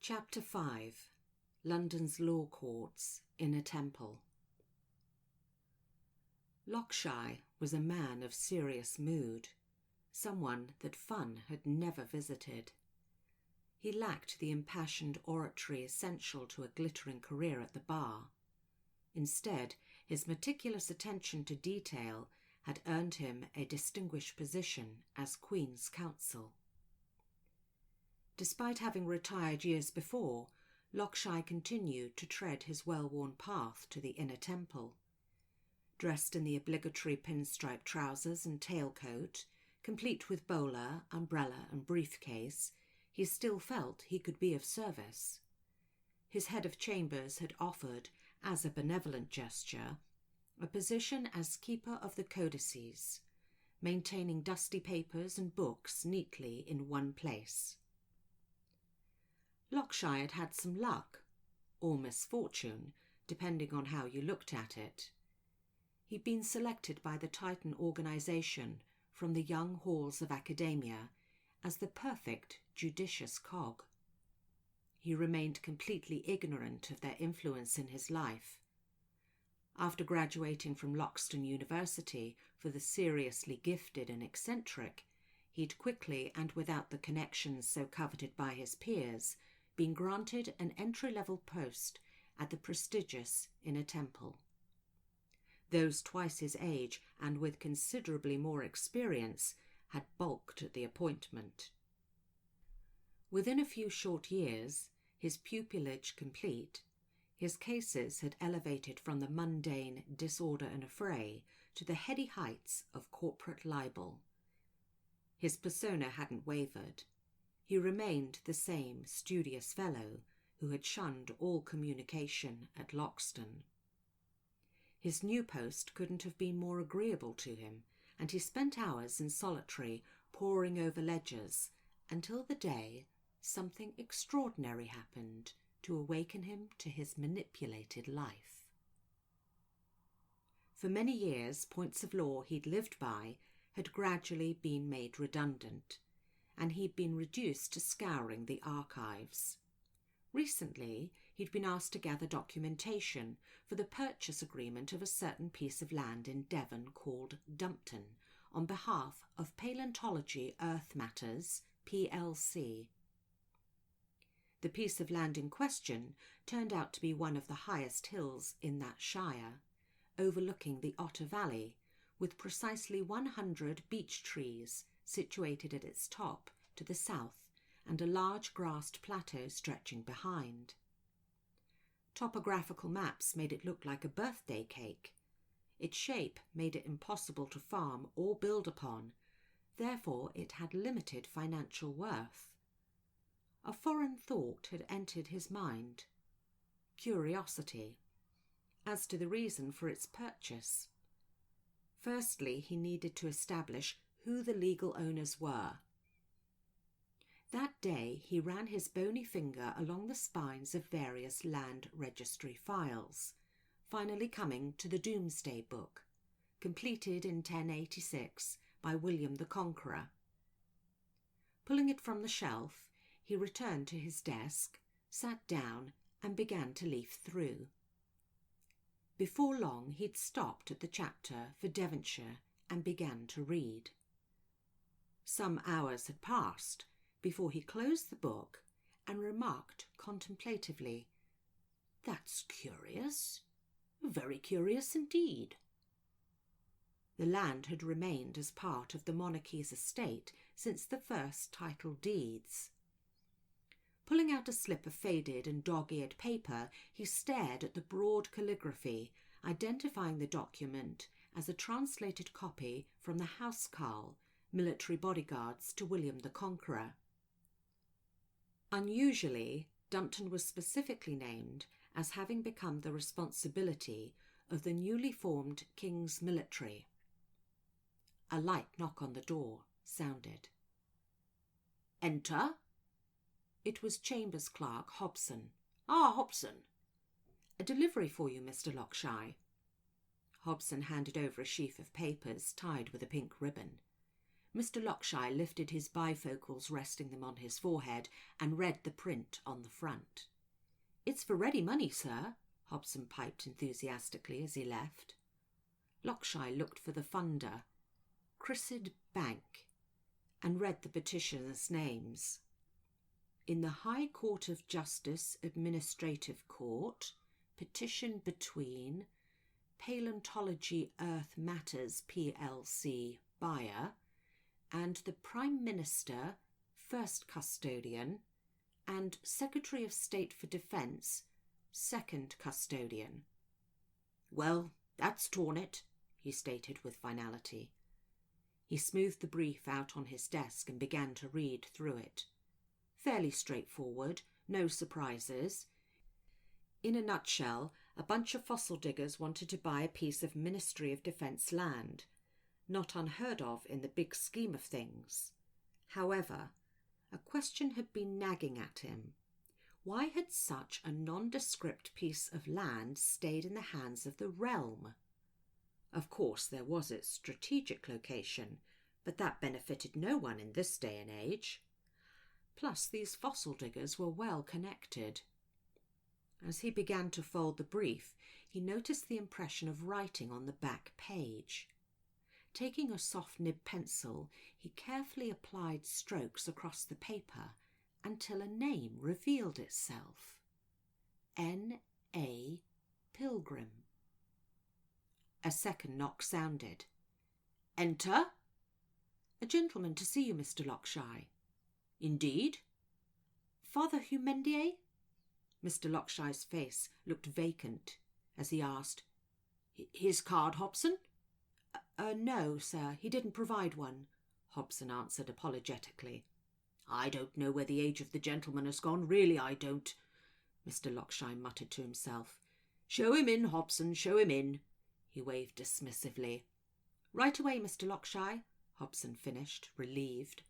Chapter 5. London's Law Courts in a Temple. Lockshie was a man of serious mood, someone that fun had never visited. He lacked the impassioned oratory essential to a glittering career at the bar. Instead, his meticulous attention to detail had earned him a distinguished position as Queen's Counsel. Despite having retired years before, Lockshie continued to tread his well-worn path to the inner temple. Dressed in the obligatory pinstripe trousers and tailcoat, complete with bowler, umbrella and briefcase, he still felt he could be of service. His head of chambers had offered, as a benevolent gesture, a position as keeper of the codices, maintaining dusty papers and books neatly in one place. Lockshie had had some luck, or misfortune, depending on how you looked at it. He'd been selected by the Titan organisation from the young halls of academia as the perfect judicious cog. He remained completely ignorant of their influence in his life. After graduating from Loxton University for the seriously gifted and eccentric, he'd quickly, and without the connections so coveted by his peers, been granted an entry-level post at the prestigious Inner Temple. Those twice his age and with considerably more experience had balked at the appointment. Within a few short years, his pupillage complete, his cases had elevated from the mundane disorder and affray to the heady heights of corporate libel. His persona hadn't wavered. He remained the same studious fellow who had shunned all communication at Loxton. His new post couldn't have been more agreeable to him, and he spent hours in solitary poring over ledgers until the day something extraordinary happened to awaken him to his manipulated life. For many years, points of law he'd lived by had gradually been made redundant, and he'd been reduced to scouring the archives. Recently, he'd been asked to gather documentation for the purchase agreement of a certain piece of land in Devon called Dumpton, on behalf of Paleontology Earth Matters, plc. The piece of land in question turned out to be one of the highest hills in that shire, overlooking the Otter Valley, with precisely 100 beech trees situated at its top to the south and a large grassed plateau stretching behind. Topographical maps made it look like a birthday cake. Its shape made it impossible to farm or build upon, therefore it had limited financial worth. A foreign thought had entered his mind: curiosity, as to the reason for its purchase. Firstly, he needed to establish who the legal owners were. That day he ran his bony finger along the spines of various land registry files, finally coming to the Domesday Book, completed in 1086 by William the Conqueror. Pulling it from the shelf, he returned to his desk, sat down, and began to leaf through. Before long he'd stopped at the chapter for Devonshire and began to read. Some hours had passed before he closed the book and remarked contemplatively, "That's curious, very curious indeed." The land had remained as part of the monarchy's estate since the first title deeds. Pulling out a slip of faded and dog-eared paper, he stared at the broad calligraphy, identifying the document as a translated copy from the housecarl, military bodyguards to William the Conqueror. Unusually, Dumpton was specifically named as having become the responsibility of the newly formed King's Military. A light knock on the door sounded. "Enter." It was Chambers Clerk Hobson. "Ah, Hobson." "A delivery for you, Mr. Lockshie." Hobson handed over a sheaf of papers tied with a pink ribbon. Mr. Lockshire lifted his bifocals, resting them on his forehead, and read the print on the front. "It's for ready money, sir," Hobson piped enthusiastically as he left. Lockshire looked for the funder, Chrissid Bank, and read the petitioners' names. In the High Court of Justice Administrative Court, petition between Paleontology Earth Matters plc buyer and the Prime Minister, first custodian, and Secretary of State for Defence, second custodian. "Well, that's torn it," he stated with finality. He smoothed the brief out on his desk and began to read through it. Fairly straightforward, no surprises. In a nutshell, a bunch of fossil diggers wanted to buy a piece of Ministry of Defence land. Not unheard of in the big scheme of things. However, a question had been nagging at him. Why had such a nondescript piece of land stayed in the hands of the realm? Of course, there was its strategic location, but that benefited no one in this day and age. Plus, these fossil diggers were well connected. As he began to fold the brief, he noticed the impression of writing on the back page. Taking a soft nib pencil, he carefully applied strokes across the paper until a name revealed itself. N.A. Pilgrim. A second knock sounded. "Enter." "A gentleman to see you, Mr. Lockshire." "Indeed?" "Father Humendier?" Mr. Lockshire's face looked vacant as he asked, "His card, Hobson?" No, sir, he didn't provide one," Hobson answered apologetically. "I don't know where the age of the gentleman has gone, really I don't," Mr. Lockshire muttered to himself. "Show him in, Hobson, show him in," he waved dismissively. "Right away, Mr. Lockshire," Hobson finished, relieved.